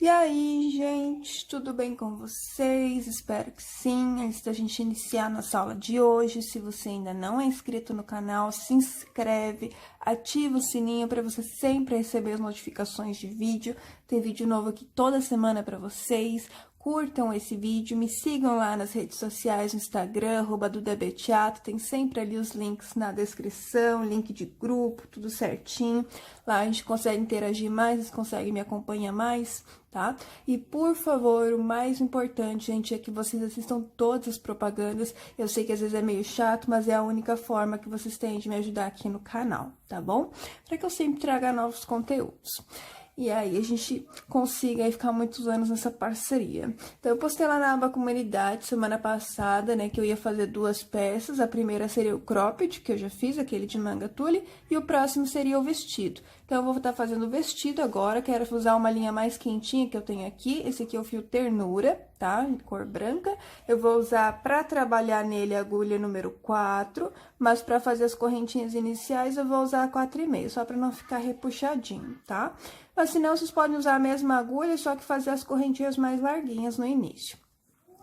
E aí, gente, tudo bem com vocês? Espero que sim. Antes da gente iniciar nossa aula de hoje, se você ainda não é inscrito no canal, se inscreve, ativa o sininho para você sempre receber as notificações de vídeo. Tem vídeo novo aqui toda semana para vocês. Curtam esse vídeo, me sigam lá nas redes sociais, no Instagram, @dudabteatro, tem sempre ali os links na descrição, link de grupo, tudo certinho. Lá a gente consegue interagir mais, vocês conseguem me acompanhar mais, tá? E, por favor, o mais importante, gente, é que vocês assistam todas as propagandas. Eu sei que às vezes é meio chato, mas é a única forma que vocês têm de me ajudar aqui no canal, tá bom? Para que eu sempre traga novos conteúdos. E aí a gente consiga aí ficar muitos anos nessa parceria. Então, eu postei lá na aba comunidade semana passada, né, que eu ia fazer 2 peças. A primeira seria o cropped, que eu já fiz, aquele de manga tule, e o próximo seria o vestido. Então, eu vou estar fazendo o vestido agora, quero usar uma linha mais quentinha que eu tenho aqui. Esse aqui é o fio ternura, tá? Em cor branca. Eu vou usar para trabalhar nele a agulha número 4, mas para fazer as correntinhas iniciais eu vou usar a 4,5, só para não ficar repuxadinho, tá? Mas se não, vocês podem usar a mesma agulha, só que fazer as correntinhas mais larguinhas no início.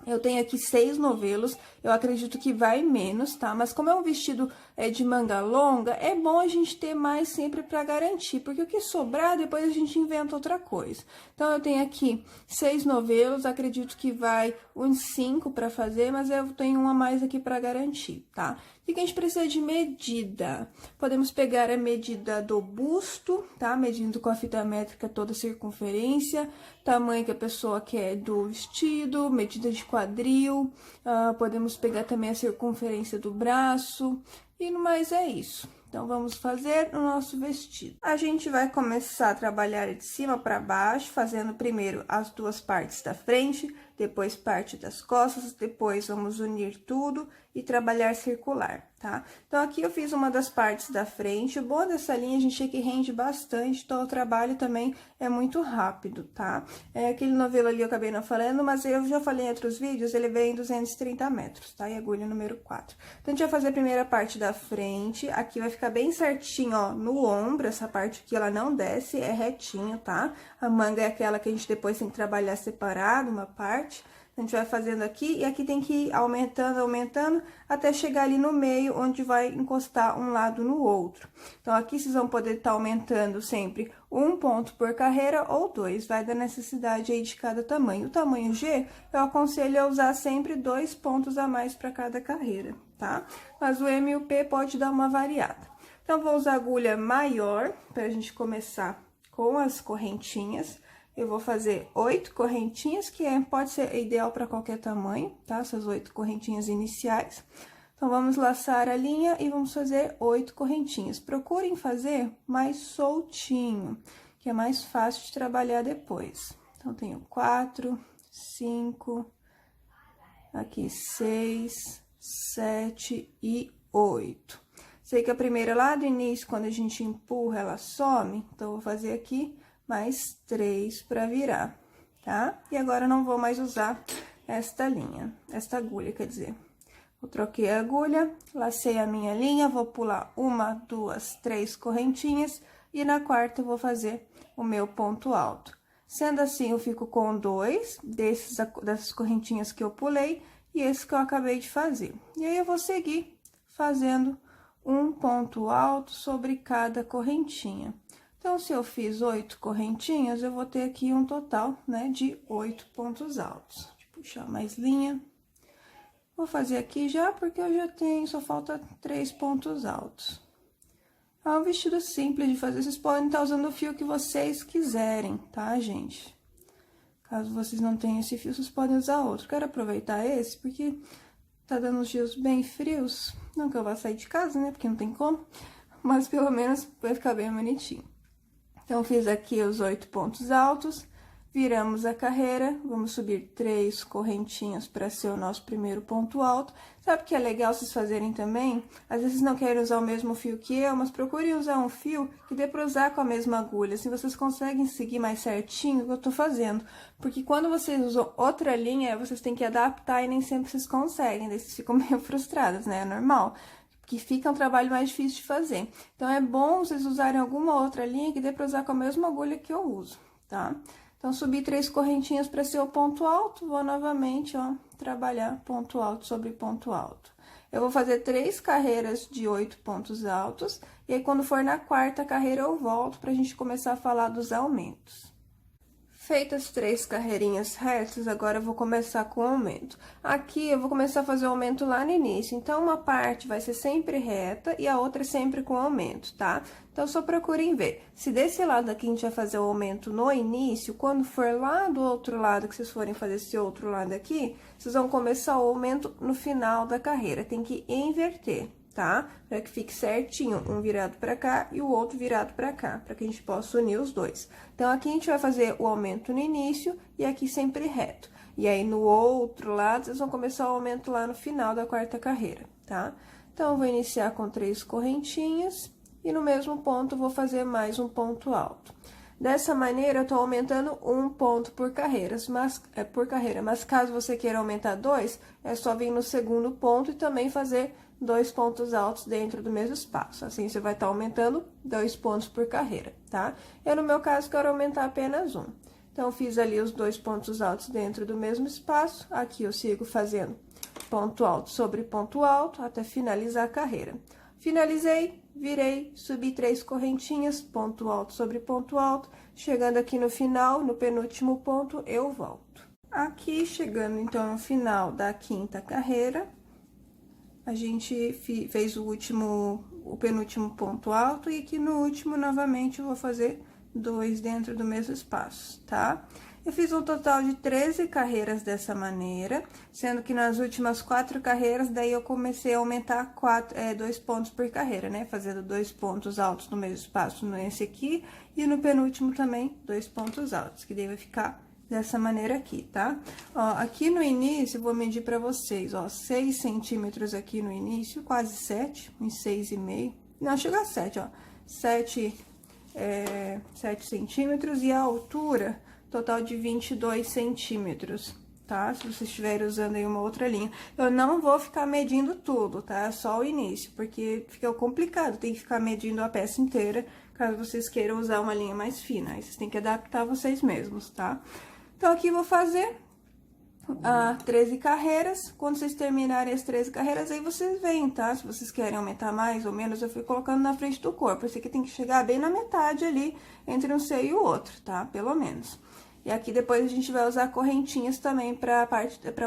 Eu tenho aqui 6 novelos, eu acredito que vai menos, tá? Mas como é um vestido de manga longa, é bom a gente ter mais sempre para garantir, porque o que sobrar, depois a gente inventa outra coisa. Então, eu tenho aqui 6 novelos, acredito que vai uns 5 para fazer, mas eu tenho um a mais aqui para garantir, tá? O que a gente precisa de medida? Podemos pegar a medida do busto, tá? Medindo com a fita métrica toda a circunferência, tamanho que a pessoa quer do vestido, medida de quadril, podemos pegar também a circunferência do braço, e no mais é isso. Então, vamos fazer o nosso vestido. A gente vai começar a trabalhar de cima para baixo, fazendo primeiro as 2 partes da frente, depois parte das costas, depois vamos unir tudo e trabalhar circular, tá? Então, aqui eu fiz uma das partes da frente. O bom dessa linha, gente, é que rende bastante, então o trabalho também é muito rápido, tá? Aquele novelo ali eu acabei não falando, mas eu já falei em outros vídeos, ele vem em 230 metros, tá? E agulha número 4. Então, a gente vai fazer a primeira parte da frente, aqui vai ficar bem certinho, ó, no ombro, essa parte aqui ela não desce, é retinho, tá? A manga é aquela que a gente depois tem que trabalhar separado, uma parte. A gente vai fazendo aqui, e aqui tem que ir aumentando, aumentando, até chegar ali no meio, onde vai encostar um lado no outro. Então, aqui vocês vão poder estar aumentando sempre 1 ponto por carreira ou 2, vai da necessidade aí de cada tamanho. O tamanho G, eu aconselho a usar sempre 2 pontos a mais para cada carreira, tá? Mas o M e o P pode dar uma variada. Então, vou usar agulha maior, pra gente começar com as correntinhas. Eu vou fazer 8 correntinhas, que pode ser ideal para qualquer tamanho, tá? Essas 8 correntinhas iniciais. Então, vamos laçar a linha e vamos fazer 8 correntinhas. Procurem fazer mais soltinho, que é mais fácil de trabalhar depois. Então, tenho 4, 5, aqui 6, 7 e 8. Sei que a primeira lá do início, quando a gente empurra, ela some, então, eu vou fazer aqui mais 3 para virar, tá? E agora, não vou mais usar esta linha, esta agulha, quer dizer. Eu troquei a agulha, lacei a minha linha, vou pular 1, 2, 3 correntinhas, e na quarta eu vou fazer o meu ponto alto. Sendo assim, eu fico com 2 dessas correntinhas que eu pulei, e esse que eu acabei de fazer. E aí, eu vou seguir fazendo um ponto alto sobre cada correntinha. Então, se eu fiz 8 correntinhas, eu vou ter aqui um total, né, de 8 pontos altos. Deixa eu puxar mais linha. Vou fazer aqui já, porque eu já tenho, só falta 3 pontos altos. É um vestido simples de fazer, vocês podem estar usando o fio que vocês quiserem, tá, gente? Caso vocês não tenham esse fio, vocês podem usar outro. Quero aproveitar esse, porque tá dando uns dias bem frios. Não que eu vá sair de casa, né, porque não tem como, mas pelo menos vai ficar bem bonitinho. Então, fiz aqui os 8 pontos altos, viramos a carreira, vamos subir 3 correntinhas para ser o nosso primeiro ponto alto. Sabe o que é legal vocês fazerem também? Às vezes não querem usar o mesmo fio que eu, mas procurem usar um fio que dê para usar com a mesma agulha, assim vocês conseguem seguir mais certinho o que eu tô fazendo. Porque quando vocês usam outra linha, vocês têm que adaptar e nem sempre vocês conseguem, daí vocês ficam meio frustradas, né? É normal. Que fica um trabalho mais difícil de fazer. Então, é bom vocês usarem alguma outra linha que dê para usar com a mesma agulha que eu uso, tá? Então, subi 3 correntinhas para ser o ponto alto, vou novamente, ó, trabalhar ponto alto sobre ponto alto. Eu vou fazer 3 carreiras de 8 pontos altos, e aí, quando for na quarta carreira, eu volto pra gente começar a falar dos aumentos. Feitas 3 carreirinhas retas, agora eu vou começar com o aumento. Aqui, eu vou começar a fazer o aumento lá no início, então, uma parte vai ser sempre reta e a outra sempre com aumento, tá? Então, só procurem ver. Se desse lado aqui a gente vai fazer o aumento no início, quando for lá do outro lado, que vocês forem fazer esse outro lado aqui, vocês vão começar o aumento no final da carreira, tem que inverter, tá? Para que fique certinho, um virado para cá e o outro virado para cá, para que a gente possa unir os dois. Então, aqui a gente vai fazer o aumento no início e aqui sempre reto. E aí, no outro lado, vocês vão começar o aumento lá no final da quarta carreira, tá? Então, eu vou iniciar com 3 correntinhas e no mesmo ponto, vou fazer mais um ponto alto. Dessa maneira, eu tô aumentando 1 ponto por carreira, mas caso você queira aumentar 2, é só vir no segundo ponto e também fazer 2 pontos altos dentro do mesmo espaço. Assim, você vai estar aumentando 2 pontos por carreira, tá? Eu, no meu caso, quero aumentar apenas 1. Então, eu fiz ali os 2 pontos altos dentro do mesmo espaço. Aqui, eu sigo fazendo ponto alto sobre ponto alto até finalizar a carreira. Finalizei, virei, subi 3 correntinhas, ponto alto sobre ponto alto. Chegando aqui no final, no penúltimo ponto, eu volto. Aqui, chegando, então, no final da quinta carreira, a gente fez o penúltimo ponto alto, e aqui no último, novamente, eu vou fazer 2 dentro do mesmo espaço, tá? Eu fiz um total de 13 carreiras dessa maneira, sendo que nas últimas 4 carreiras, daí eu comecei a aumentar 2 pontos por carreira, né? Fazendo 2 pontos altos no mesmo espaço nesse aqui, e no penúltimo também 2 pontos altos, que daí vai ficar dessa maneira aqui, tá? Ó, aqui no início, eu vou medir pra vocês, ó, 6 centímetros aqui no início, quase 7, uns 6,5, não, chega a 7, ó, 7 centímetros, e a altura total de 22 centímetros, tá? Se vocês estiverem usando aí uma outra linha. Eu não vou ficar medindo tudo, tá? Só o início, porque fica complicado, tem que ficar medindo a peça inteira, caso vocês queiram usar uma linha mais fina. Aí vocês têm que adaptar vocês mesmos, tá? Então, aqui vou fazer 13 carreiras. Quando vocês terminarem as 13 carreiras, aí vocês veem, tá? Se vocês querem aumentar mais ou menos, eu fui colocando na frente do corpo. Esse aqui tem que chegar bem na metade ali, entre um seio e o outro, tá? Pelo menos. E aqui depois a gente vai usar correntinhas também pra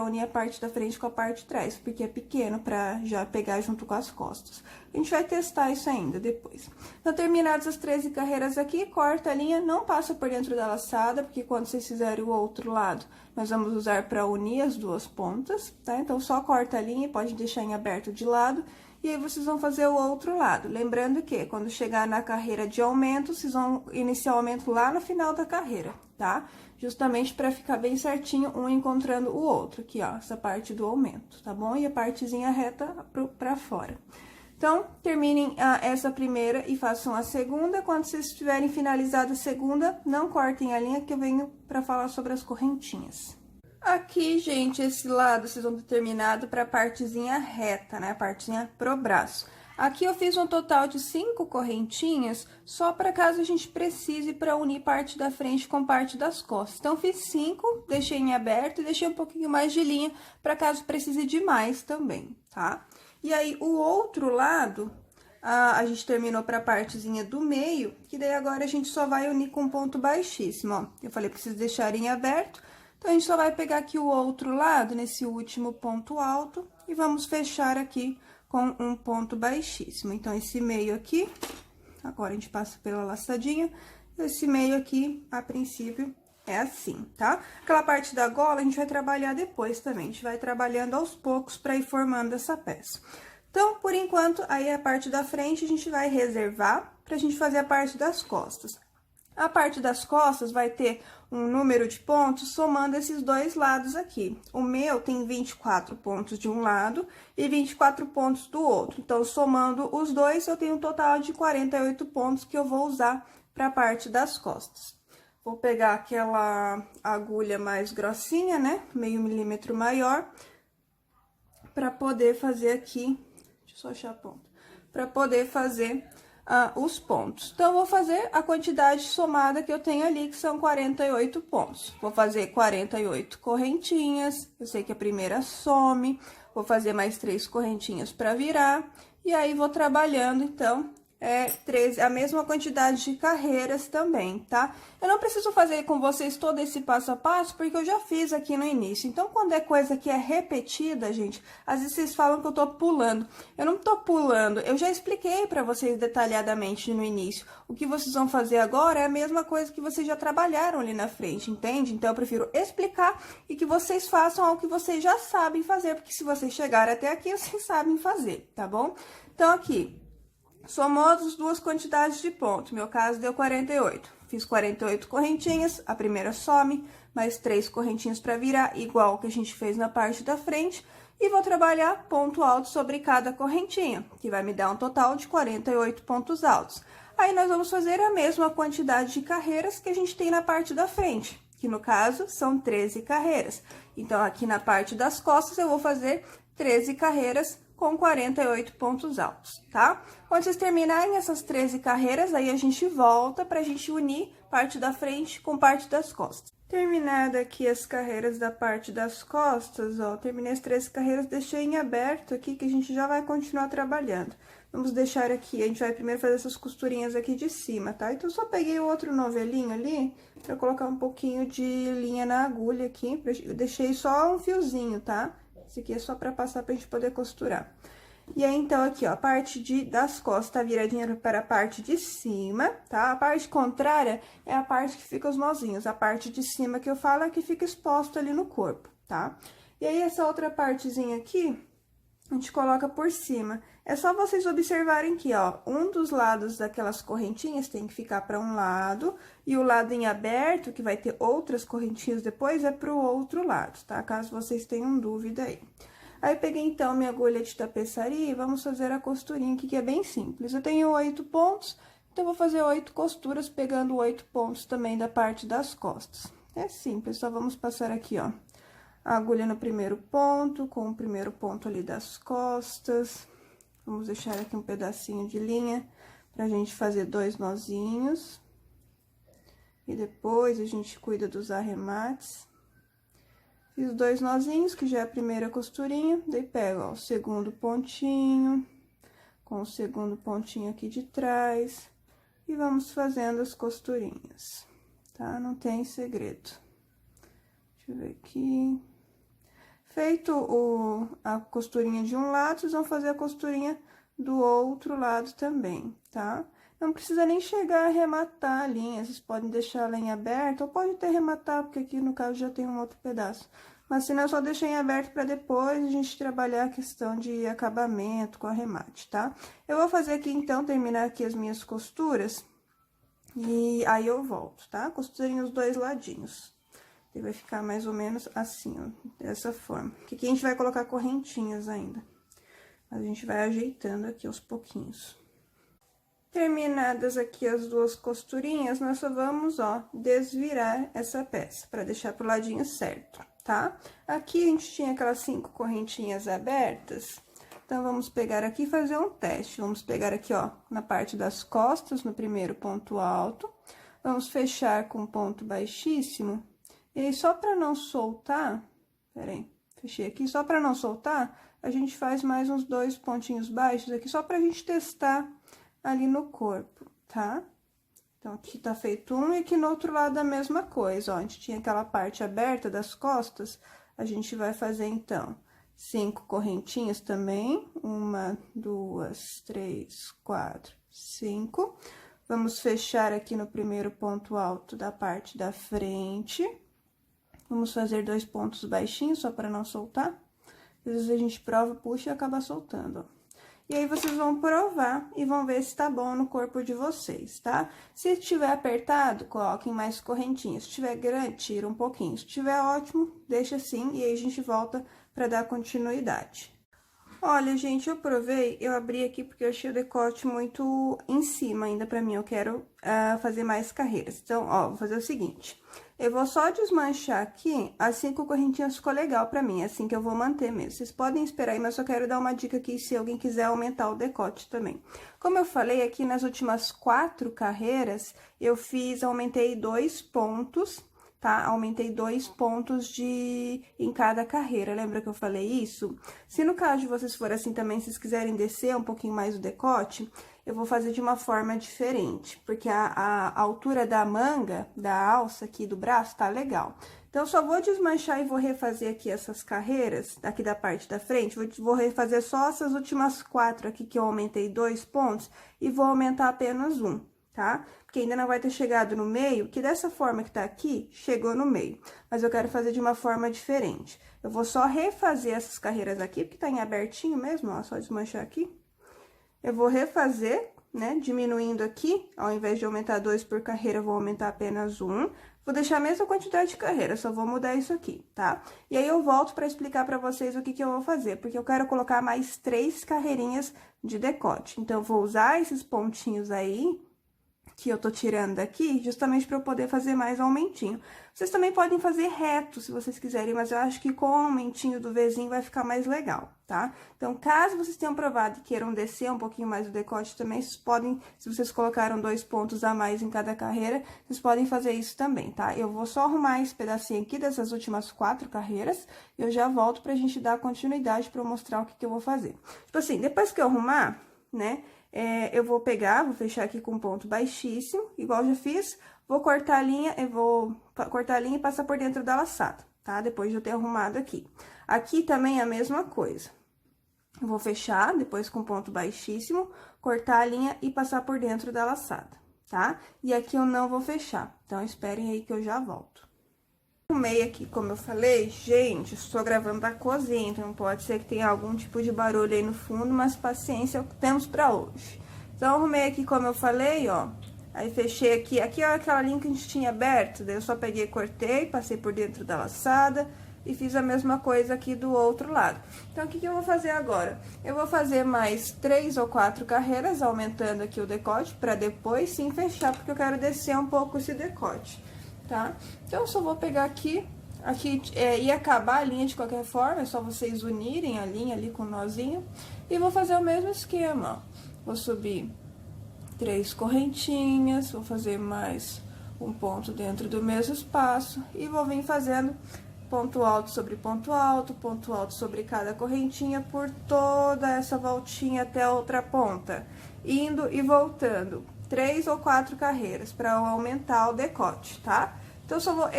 unir a parte da frente com a parte de trás, porque é pequeno pra já pegar junto com as costas. A gente vai testar isso ainda depois. Então, terminadas as 13 carreiras aqui, corta a linha, não passa por dentro da laçada, porque quando vocês fizerem o outro lado, nós vamos usar pra unir as duas pontas, tá? Então, só corta a linha, pode deixar em aberto de lado, e aí vocês vão fazer o outro lado. Lembrando que, quando chegar na carreira de aumento, vocês vão iniciar o aumento lá no final da carreira, tá? Justamente para ficar bem certinho, um encontrando o outro, aqui, ó, essa parte do aumento, tá bom? E a partezinha reta pra fora. Então, terminem essa primeira e façam a segunda. Quando vocês tiverem finalizado a segunda, não cortem a linha, que eu venho para falar sobre as correntinhas. Aqui, gente, esse lado vocês vão ter terminado para a partezinha reta, né? A partezinha pro braço. Aqui eu fiz um total de 5 correntinhas, só para caso a gente precise para unir parte da frente com parte das costas. Então, fiz 5, deixei em aberto e deixei um pouquinho mais de linha para caso precise de mais também, tá? E aí, o outro lado, a gente terminou para a partezinha do meio, que daí agora a gente só vai unir com ponto baixíssimo, ó. Eu falei para vocês deixarem aberto. Então, a gente só vai pegar aqui o outro lado, nesse último ponto alto, e vamos fechar aqui com um ponto baixíssimo. Então, esse meio aqui, agora a gente passa pela laçadinha, esse meio aqui, a princípio, é assim, tá? Aquela parte da gola a gente vai trabalhar depois também, a gente vai trabalhando aos poucos para ir formando essa peça. Então, por enquanto, aí a parte da frente a gente vai reservar pra gente fazer a parte das costas. A parte das costas vai ter um número de pontos somando esses dois lados aqui. O meu tem 24 pontos de um lado e 24 pontos do outro. Então, somando os dois, eu tenho um total de 48 pontos que eu vou usar para a parte das costas. Vou pegar aquela agulha mais grossinha, né? Meio milímetro maior, para poder fazer aqui. Deixa eu só achar a ponta. Para poder fazer os pontos. Então, eu vou fazer a quantidade somada que eu tenho ali, que são 48 pontos. Vou fazer 48 correntinhas, eu sei que a primeira some, vou fazer mais 3 correntinhas para virar, e aí vou trabalhando, então, 13, a mesma quantidade de carreiras também, tá? Eu não preciso fazer com vocês todo esse passo a passo, porque eu já fiz aqui no início. Então, quando é coisa que é repetida, gente, às vezes vocês falam que eu tô pulando. Eu não tô pulando, eu já expliquei pra vocês detalhadamente no início. O que vocês vão fazer agora é a mesma coisa que vocês já trabalharam ali na frente, entende? Então, eu prefiro explicar e que vocês façam algo que vocês já sabem fazer, porque se vocês chegarem até aqui, vocês sabem fazer, tá bom? Então, aqui... somou as duas quantidades de pontos, meu caso deu 48. Fiz 48 correntinhas, a primeira some, mais 3 correntinhas para virar, igual que a gente fez na parte da frente. E vou trabalhar ponto alto sobre cada correntinha, que vai me dar um total de 48 pontos altos. Aí, nós vamos fazer a mesma quantidade de carreiras que a gente tem na parte da frente, que no caso, são 13 carreiras. Então, aqui na parte das costas, eu vou fazer 13 carreiras com 48 pontos altos, tá? Quando vocês terminarem essas 13 carreiras, aí a gente volta pra gente unir parte da frente com parte das costas. Terminada aqui as carreiras da parte das costas, ó, terminei as 13 carreiras, deixei em aberto aqui, que a gente já vai continuar trabalhando. Vamos deixar aqui, a gente vai primeiro fazer essas costurinhas aqui de cima, tá? Então, eu só peguei o outro novelinho ali, pra colocar um pouquinho de linha na agulha aqui, eu deixei só um fiozinho, tá? Esse aqui é só pra passar pra gente poder costurar. E aí, então, aqui, ó, a parte das costas tá viradinha para a parte de cima, tá? A parte contrária é a parte que fica os nozinhos. A parte de cima que eu falo é que fica exposto ali no corpo, tá? E aí, essa outra partezinha aqui, a gente coloca por cima. É só vocês observarem aqui, ó, um dos lados daquelas correntinhas tem que ficar para um lado, e o lado em aberto, que vai ter outras correntinhas depois, é pro outro lado, tá? Caso vocês tenham dúvida aí. Aí, peguei, então, minha agulha de tapeçaria e vamos fazer a costurinha aqui, que é bem simples. Eu tenho 8 pontos, então, eu vou fazer 8 costuras, pegando 8 pontos também da parte das costas. É simples, só vamos passar aqui, ó, a agulha no primeiro ponto, com o primeiro ponto ali das costas. Vamos deixar aqui um pedacinho de linha pra gente fazer 2 nozinhos. E depois, a gente cuida dos arremates. Fiz 2 nozinhos, que já é a primeira costurinha. Daí, pego, ó, o segundo pontinho, com o segundo pontinho aqui de trás. E vamos fazendo as costurinhas, tá? Não tem segredo. Deixa eu ver aqui. Feito a costurinha de um lado, vocês vão fazer a costurinha do outro lado também, tá? Não precisa nem chegar a arrematar a linha, vocês podem deixar ela em aberto, ou pode até arrematar, porque aqui no caso já tem um outro pedaço. Mas se não, eu só deixei em aberto para depois a gente trabalhar a questão de acabamento com arremate, tá? Eu vou fazer aqui, então, terminar aqui as minhas costuras, e aí eu volto, tá? Costurem os 2 ladinhos. E vai ficar mais ou menos assim, ó, dessa forma. Que aqui a gente vai colocar correntinhas ainda. A gente vai ajeitando aqui aos pouquinhos. Terminadas aqui as 2 costurinhas, nós só vamos, ó, desvirar essa peça, pra deixar pro ladinho certo, tá? Aqui a gente tinha aquelas 5 correntinhas abertas, então, vamos pegar aqui e fazer um teste. Vamos pegar aqui, ó, na parte das costas, no primeiro ponto alto, vamos fechar com ponto baixíssimo. E aí, só pra não soltar, peraí, fechei aqui, só pra não soltar, a gente faz mais uns 2 pontinhos baixos aqui, só pra gente testar ali no corpo, tá? Então, aqui tá feito um e aqui no outro lado a mesma coisa, ó, a gente tinha aquela parte aberta das costas, a gente vai fazer, então, 5 correntinhas também, 1, 2, 3, 4, 5. Vamos fechar aqui no primeiro ponto alto da parte da frente. Vamos fazer 2 pontos baixinhos, só para não soltar. Às vezes a gente prova, puxa e acaba soltando, ó. E aí, vocês vão provar e vão ver se tá bom no corpo de vocês, tá? Se estiver apertado, coloquem mais correntinhas. Se estiver grande, tira um pouquinho. Se estiver ótimo, deixa assim e aí a gente volta para dar continuidade. Olha, gente, eu provei, eu abri aqui porque eu achei o decote muito em cima ainda pra mim, eu quero fazer mais carreiras. Então, ó, vou fazer o seguinte, eu vou só desmanchar aqui, assim que o correntinhas ficou legal pra mim, assim que eu vou manter mesmo. Vocês podem esperar aí, mas eu só quero dar uma dica aqui se alguém quiser aumentar o decote também. Como eu falei aqui, nas últimas 4 carreiras, aumentei 2 pontos, tá? Aumentei 2 pontos em cada carreira, lembra que eu falei isso? Se no caso de vocês for assim também, vocês quiserem descer um pouquinho mais o decote, eu vou fazer de uma forma diferente, porque a altura da manga, da alça aqui do braço, tá legal. Então, eu só vou desmanchar e vou refazer aqui essas carreiras, aqui da parte da frente, vou refazer só essas últimas 4 aqui que eu aumentei 2 pontos, e vou aumentar apenas um, tá? Porque ainda não vai ter chegado no meio, que dessa forma que tá aqui, chegou no meio. Mas eu quero fazer de uma forma diferente. Eu vou só refazer essas carreiras aqui, porque tá em abertinho mesmo, ó, só desmanchar aqui. Eu vou refazer, né, diminuindo aqui, ao invés de aumentar 2 por carreira, eu vou aumentar apenas 1. Vou deixar a mesma quantidade de carreira, só vou mudar isso aqui, tá? E aí, eu volto pra explicar pra vocês o que eu vou fazer, porque eu quero colocar mais 3 carreirinhas de decote. Então, eu vou usar esses pontinhos aí, que eu tô tirando daqui, justamente para eu poder fazer mais aumentinho. Vocês também podem fazer reto, se vocês quiserem, mas eu acho que com o aumentinho do Vzinho vai ficar mais legal, tá? Então, caso vocês tenham provado e queiram descer um pouquinho mais o decote também, vocês podem, se vocês colocaram 2 pontos a mais em cada carreira, vocês podem fazer isso também, tá? Eu vou só arrumar esse pedacinho aqui dessas últimas 4 carreiras, e eu já volto pra gente dar continuidade pra eu mostrar o que eu vou fazer. Tipo assim, depois que eu arrumar, né, eu vou pegar, vou fechar aqui com ponto baixíssimo, igual eu já fiz, vou cortar a linha, eu vou cortar a linha e passar por dentro da laçada, tá? Depois de eu ter arrumado aqui. Aqui também é a mesma coisa. Eu vou fechar, depois com ponto baixíssimo, cortar a linha e passar por dentro da laçada, tá? E aqui eu não vou fechar, então esperem aí que eu já volto. Arrumei aqui, como eu falei, gente, estou gravando da cozinha, então pode ser que tenha algum tipo de barulho aí no fundo, mas paciência é o que temos pra hoje. Então, arrumei aqui, como eu falei, ó, aí fechei aqui ó, aquela linha que a gente tinha aberto, daí eu só peguei, cortei, passei por dentro da laçada e fiz a mesma coisa aqui do outro lado. Então, o que eu vou fazer agora? Eu vou fazer mais 3 ou 4 carreiras, aumentando aqui o decote, pra depois sim fechar, porque eu quero descer um pouco esse decote. Tá? Então, eu só vou pegar aqui e acabar a linha de qualquer forma, é só vocês unirem a linha ali com o nozinho. E vou fazer o mesmo esquema, ó. Vou subir 3 correntinhas, vou fazer mais um ponto dentro do mesmo espaço. E vou vir fazendo ponto alto sobre cada correntinha por toda essa voltinha até a outra ponta. Indo e voltando. 3 ou 4 carreiras para aumentar o decote, tá? Então, só vou,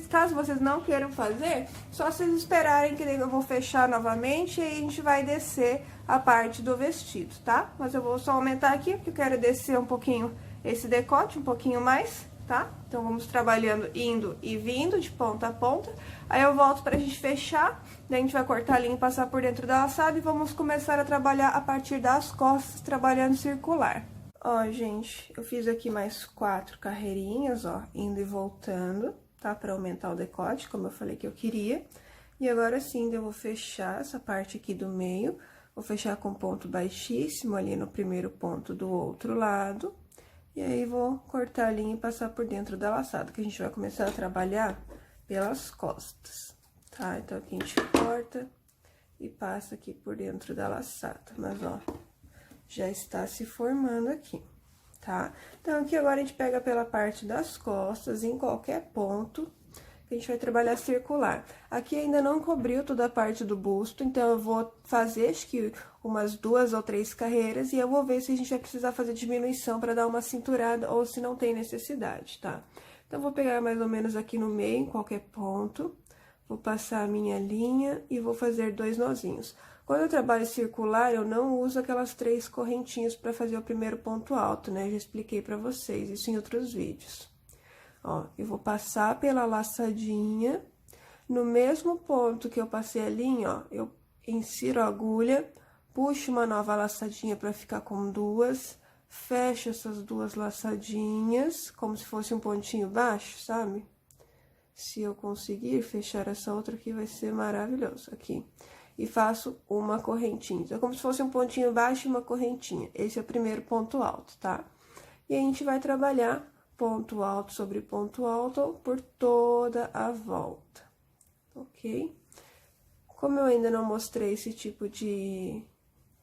caso vocês não queiram fazer, só vocês esperarem que eu vou fechar novamente e aí a gente vai descer a parte do vestido, tá? Mas eu vou só aumentar aqui, porque eu quero descer um pouquinho esse decote, um pouquinho mais, tá? Então, vamos trabalhando indo e vindo de ponta a ponta. Aí, eu volto pra gente fechar, daí a gente vai cortar a linha e passar por dentro da laçada e vamos começar a trabalhar a partir das costas, trabalhando circular. Ó, gente, eu fiz aqui mais 4 carreirinhas, ó, indo e voltando, tá? Pra aumentar o decote, como eu falei que eu queria. E agora sim, eu vou fechar essa parte aqui do meio, vou fechar com ponto baixíssimo ali no primeiro ponto do outro lado. E aí, vou cortar a linha e passar por dentro da laçada, que a gente vai começar a trabalhar pelas costas, tá? Então, aqui a gente corta e passa aqui por dentro da laçada, mas, ó, já está se formando aqui, tá? Então, aqui agora a gente pega pela parte das costas, em qualquer ponto, que a gente vai trabalhar circular. Aqui ainda não cobriu toda a parte do busto, então eu vou fazer, acho que umas 2 ou 3 carreiras, e eu vou ver se a gente vai precisar fazer diminuição para dar uma cinturada, ou se não tem necessidade, tá? Então, vou pegar mais ou menos aqui no meio, em qualquer ponto, vou passar a minha linha e vou fazer 2 nozinhos. Quando eu trabalho circular, eu não uso aquelas 3 correntinhas para fazer o primeiro ponto alto, né? Já expliquei para vocês isso em outros vídeos. Ó, eu vou passar pela laçadinha, no mesmo ponto que eu passei a linha, ó, eu insiro a agulha, puxo uma nova laçadinha para ficar com 2, fecho essas 2 laçadinhas, como se fosse um pontinho baixo, sabe? Se eu conseguir fechar essa outra aqui, vai ser maravilhoso, aqui. e faço uma correntinha. Então, é como se fosse um pontinho baixo e uma correntinha. Esse é o primeiro ponto alto, tá? E a gente vai trabalhar ponto alto sobre ponto alto por toda a volta, ok? Como eu ainda não mostrei esse tipo de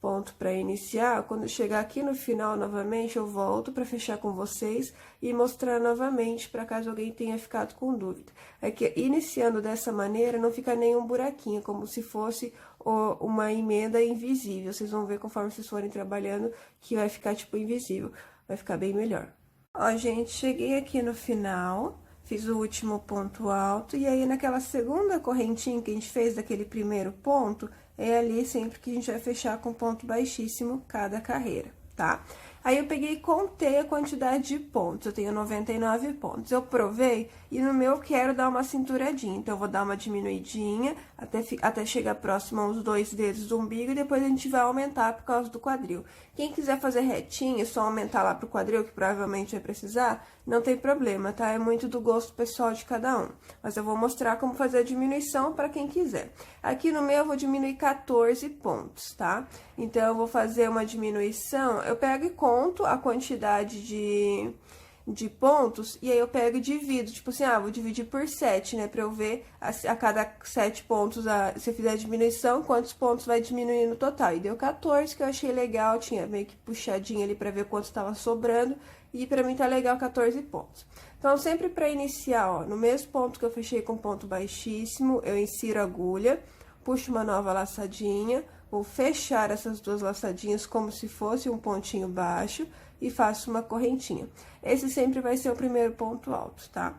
ponto para iniciar, quando eu chegar aqui no final novamente, eu volto para fechar com vocês e mostrar novamente, para caso alguém tenha ficado com dúvida. É que iniciando dessa maneira, não fica nenhum buraquinho, como se fosse uma emenda invisível. Vocês vão ver conforme vocês forem trabalhando que vai ficar tipo invisível, vai ficar bem melhor. Ó, gente, cheguei aqui no final, fiz o último ponto alto, e aí naquela segunda correntinha que a gente fez daquele primeiro ponto, é ali sempre que a gente vai fechar com ponto baixíssimo cada carreira, tá? Aí, eu peguei e contei a quantidade de pontos, eu tenho 99 pontos. Eu provei e no meu eu quero dar uma cinturadinha, então eu vou dar uma diminuidinha até chegar próximo aos 2 dedos do umbigo e depois a gente vai aumentar por causa do quadril. Quem quiser fazer retinho, só aumentar lá pro quadril, que provavelmente vai precisar, não tem problema, tá? É muito do gosto pessoal de cada um. Mas eu vou mostrar como fazer a diminuição para quem quiser. Aqui no meu eu vou diminuir 14 pontos, tá? Então, eu vou fazer uma diminuição, eu pego e conto a quantidade de pontos, e aí eu pego e divido, tipo assim, vou dividir por 7, né, pra eu ver a cada 7 pontos, se eu fizer a diminuição, quantos pontos vai diminuir no total. E deu 14, que eu achei legal, tinha meio que puxadinho ali pra ver quanto estava sobrando, e pra mim tá legal 14 pontos. Então, sempre pra iniciar, ó, no mesmo ponto que eu fechei com ponto baixíssimo, eu insiro a agulha, puxo uma nova laçadinha, vou fechar essas duas laçadinhas como se fosse um pontinho baixo e faço uma correntinha. Esse sempre vai ser o primeiro ponto alto, tá?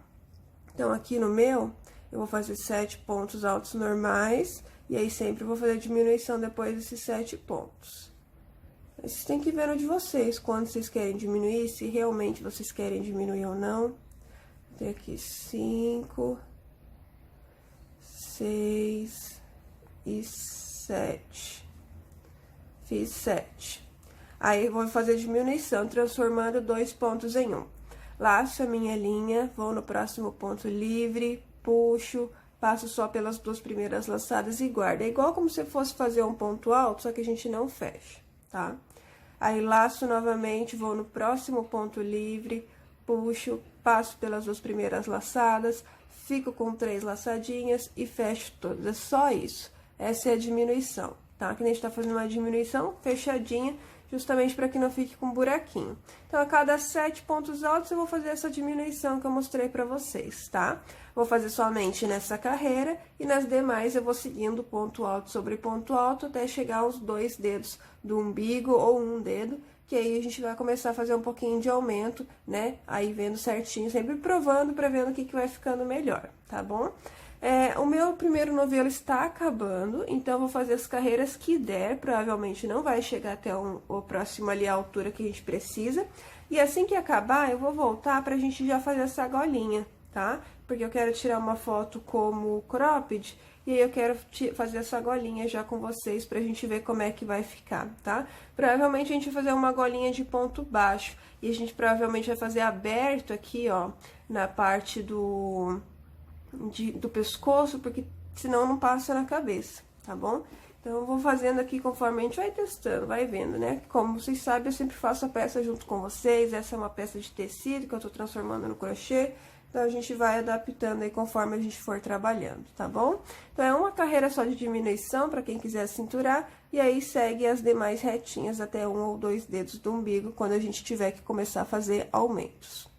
Então, aqui no meu, eu vou fazer 7 pontos altos normais, e aí sempre vou fazer a diminuição depois desses 7 pontos. Vocês têm que ver no de vocês, quando vocês querem diminuir, se realmente vocês querem diminuir ou não. Tem aqui 5, 6 e 7. Fiz 7. Aí, eu vou fazer diminuição, transformando 2 pontos em 1. Laço a minha linha, vou no próximo ponto livre, puxo, passo só pelas 2 primeiras laçadas e guardo. É igual como se fosse fazer um ponto alto, só que a gente não fecha, tá? Aí, laço novamente, vou no próximo ponto livre, puxo, passo pelas 2 primeiras laçadas, fico com 3 laçadinhas e fecho todas. É só isso. Essa é a diminuição, tá? Que a gente tá fazendo uma diminuição fechadinha, justamente para que não fique com buraquinho. Então, a cada 7 pontos altos, eu vou fazer essa diminuição que eu mostrei para vocês, tá? Vou fazer somente nessa carreira, e nas demais eu vou seguindo ponto alto sobre ponto alto, até chegar aos 2 dedos do umbigo, ou 1 dedo, que aí a gente vai começar a fazer um pouquinho de aumento, né? Aí, vendo certinho, sempre provando, para ver o que vai ficando melhor, tá bom? O meu primeiro novelo está acabando, então eu vou fazer as carreiras que der, provavelmente não vai chegar até o próximo ali, a altura que a gente precisa. E assim que acabar, eu vou voltar pra gente já fazer essa golinha, tá? Porque eu quero tirar uma foto como cropped, e aí eu quero fazer essa golinha já com vocês pra gente ver como é que vai ficar, tá? Provavelmente a gente vai fazer uma golinha de ponto baixo, e a gente provavelmente vai fazer aberto aqui, ó, na parte do pescoço, porque senão não passa na cabeça, tá bom? Então, eu vou fazendo aqui conforme a gente vai testando, vai vendo, né? Como vocês sabem, eu sempre faço a peça junto com vocês. Essa é uma peça de tecido que eu tô transformando no crochê. Então, a gente vai adaptando aí conforme a gente for trabalhando, tá bom? Então, é uma carreira só de diminuição, para quem quiser cinturar. E aí, segue as demais retinhas até 1 ou 2 dedos do umbigo, quando a gente tiver que começar a fazer aumentos.